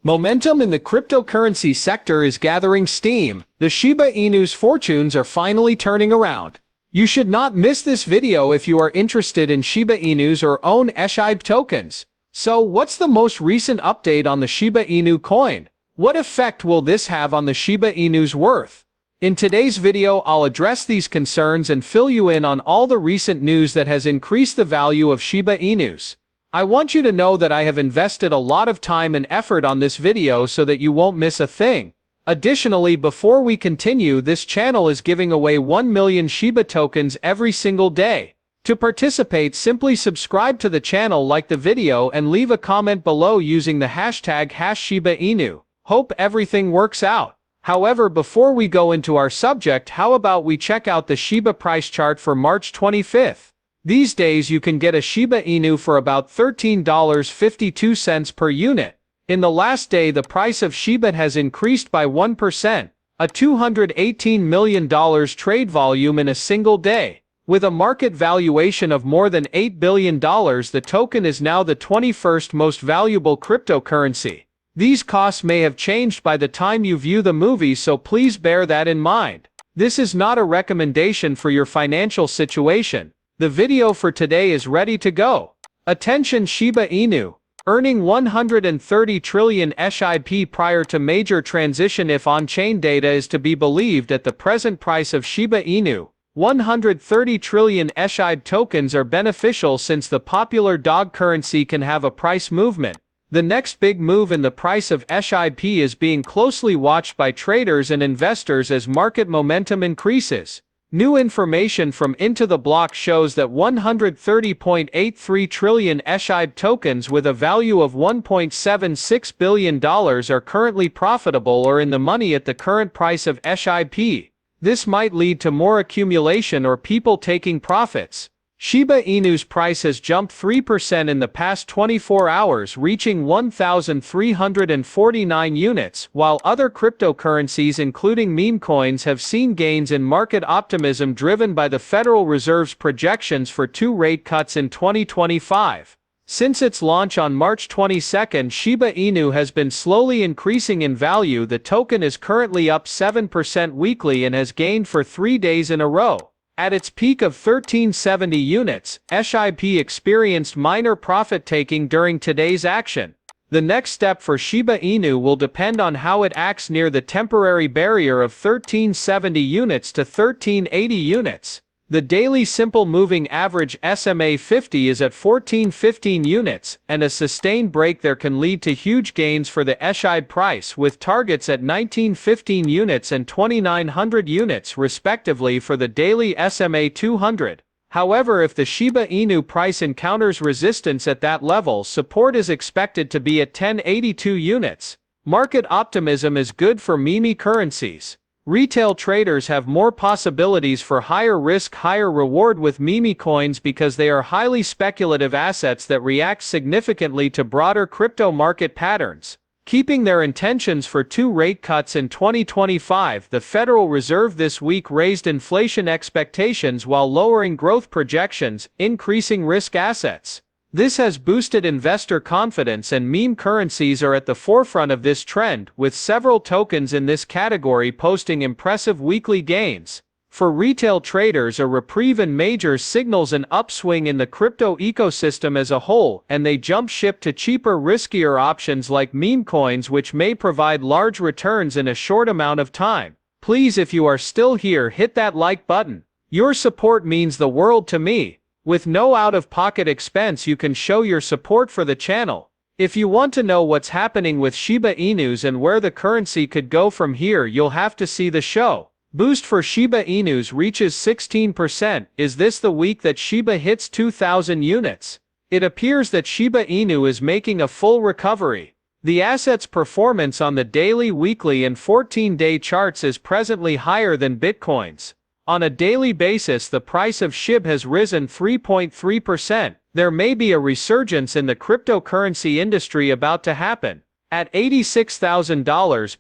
Momentum in the cryptocurrency sector is gathering steam. The Shiba Inu's fortunes are finally turning around. You should not miss this video if you are interested in Shiba Inus or own shib tokens. So, what's the most recent update on the Shiba Inu coin? What effect will this have on the Shiba Inu's worth? In today's video, I'll address these concerns and fill you in on all the recent news that has increased the value of Shiba Inus. I want you to know that I have invested a lot of time and effort on this video so that you won't miss a thing. Additionally, before we continue, this channel is giving away 1 million Shiba tokens every single day. To participate, simply subscribe to the channel, like the video, and leave a comment below using the hashtag #ShibaInu. Hope everything works out. However, before we go into our subject, how about we check out the Shiba price chart for March 25th? These days you can get a Shiba Inu for about $13.52 per unit. In the last day, the price of Shiba has increased by 1%, a $218 million trade volume in a single day. With a market valuation of more than $8 billion, the token is now the 21st most valuable cryptocurrency. These costs may have changed by the time you view the movie, so please bear that in mind. This is not a recommendation for your financial situation. The video for today is ready to go. Attention Shiba Inu. Earning 130 trillion SHIB prior to major transition. If on-chain data is to be believed, at the present price of Shiba Inu, 130 trillion SHIB tokens are beneficial since the popular dog currency can have a price movement. The next big move in the price of SHIB is being closely watched by traders and investors as market momentum increases. New information from Into the Block shows that 130.83 trillion SHIB tokens with a value of $1.76 billion are currently profitable or in the money at the current price of SHIB. This might lead to more accumulation or people taking profits. Shiba Inu's price has jumped 3% in the past 24 hours, reaching 1,349 units, while other cryptocurrencies including meme coins have seen gains in market optimism driven by the Federal Reserve's projections for 2 rate cuts in 2025. Since its launch on March 22, Shiba Inu has been slowly increasing in value. The token is currently up 7% weekly and has gained for 3 days in a row. At its peak of 1370 units, SHIB experienced minor profit-taking during today's action. The next step for Shiba Inu will depend on how it acts near the temporary barrier of 1370 units to 1380 units. The daily simple moving average SMA 50 is at 1415 units, and a sustained break there can lead to huge gains for the SHIB price, with targets at 1915 units and 2900 units respectively for the daily SMA 200. However, if the Shiba Inu price encounters resistance at that level, support is expected to be at 1082 units. Market optimism is good for meme currencies. Retail traders have more possibilities for higher risk, higher reward with meme coins because they are highly speculative assets that react significantly to broader crypto market patterns. Keeping their intentions for 2 rate cuts in 2025, the Federal Reserve this week raised inflation expectations while lowering growth projections, increasing risk assets. This has boosted investor confidence, and meme currencies are at the forefront of this trend, with several tokens in this category posting impressive weekly gains. For retail traders, a reprieve in majors signals an upswing in the crypto ecosystem as a whole, and they jump ship to cheaper, riskier options like meme coins, which may provide large returns in a short amount of time. Please, if you are still here, hit that like button. Your support means the world to me. With no out-of-pocket expense, you can show your support for the channel. If you want to know what's happening with Shiba Inus and where the currency could go from here, you'll have to see the show. Boost for Shiba Inus reaches 16%. Is this the week that Shiba hits 2,000 units? It appears that Shiba Inu is making a full recovery. The asset's performance on the daily, weekly, and 14-day charts is presently higher than Bitcoin's. On a daily basis, the price of SHIB has risen 3.3%. There may be a resurgence in the cryptocurrency industry about to happen. At $86,000,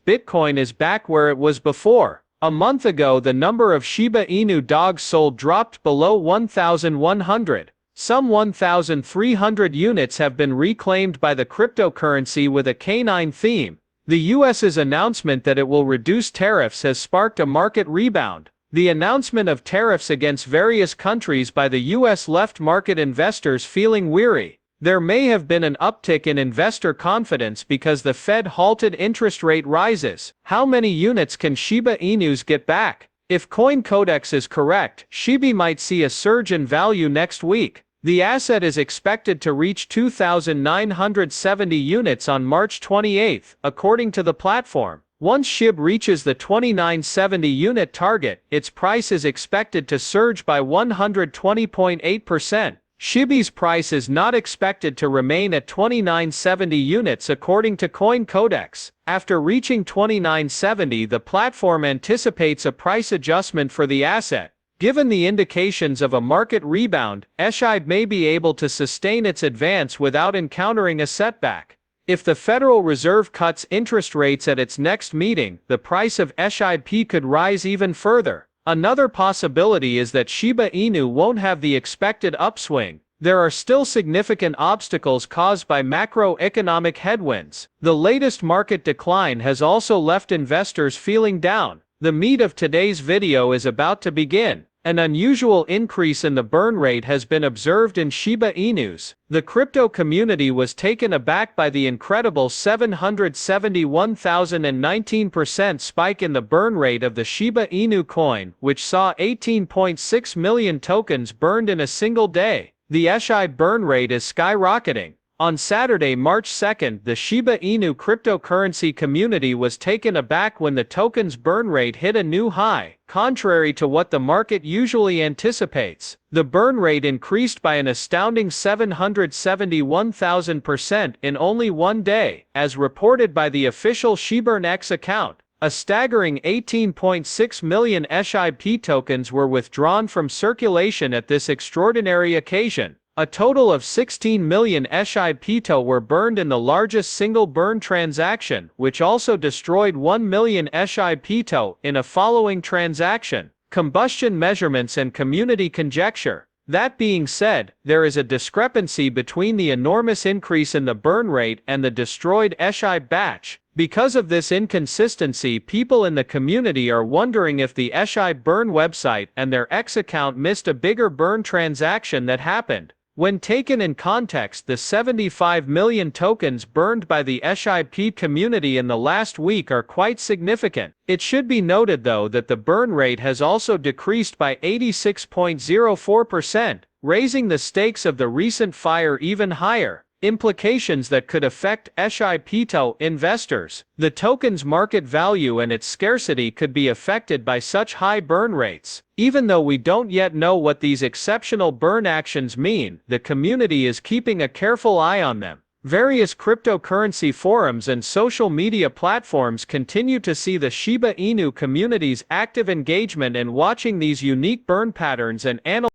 Bitcoin is back where it was before. A month ago, the number of Shiba Inu dogs sold dropped below 1,100. Some 1,300 units have been reclaimed by the cryptocurrency with a canine theme. The US's announcement that it will reduce tariffs has sparked a market rebound. The announcement of tariffs against various countries by the US left market investors feeling weary. There may have been an uptick in investor confidence because the Fed halted interest rate rises. How many units can Shiba Inus get back? If CoinCodex is correct, Shiba might see a surge in value next week. The asset is expected to reach 2,970 units on March 28, according to the platform. Once SHIB reaches the 2,970 unit target, its price is expected to surge by 120.8%. SHIB's price is not expected to remain at 2,970 units according to CoinCodex. After reaching 2,970, the platform anticipates a price adjustment for the asset. Given the indications of a market rebound, SHIB may be able to sustain its advance without encountering a setback. If the Federal Reserve cuts interest rates at its next meeting, the price of SHIB could rise even further. Another possibility is that Shiba Inu won't have the expected upswing. There are still significant obstacles caused by macroeconomic headwinds. The latest market decline has also left investors feeling down. The meat of today's video is about to begin. An unusual increase in the burn rate has been observed in Shiba Inus. The crypto community was taken aback by the incredible 771,019% spike in the burn rate of the Shiba Inu coin, which saw 18.6 million tokens burned in a single day. The SHIB burn rate is skyrocketing. On Saturday, March 2, the Shiba Inu cryptocurrency community was taken aback when the token's burn rate hit a new high. Contrary to what the market usually anticipates, the burn rate increased by an astounding 771,000% in only one day, as reported by the official ShibaNX account. A staggering 18.6 million SHIB tokens were withdrawn from circulation at this extraordinary occasion. A total of 16 million SHIB were burned in the largest single burn transaction, which also destroyed 1 million SHIB in a following transaction. Combustion measurements and community conjecture. That being said, there is a discrepancy between the enormous increase in the burn rate and the destroyed SHIB batch. Because of this inconsistency, people in the community are wondering if the SHIB burn website and their X account missed a bigger burn transaction that happened. When taken in context, the 75 million tokens burned by the SHIB community in the last week are quite significant. It should be noted though that the burn rate has also decreased by 86.04%, raising the stakes of the recent fire even higher. Implications that could affect SHIB investors. The token's market value and its scarcity could be affected by such high burn rates. Even though we don't yet know what these exceptional burn actions mean, the community is keeping a careful eye on them. Various cryptocurrency forums and social media platforms continue to see the Shiba Inu community's active engagement in watching these unique burn patterns and analyzing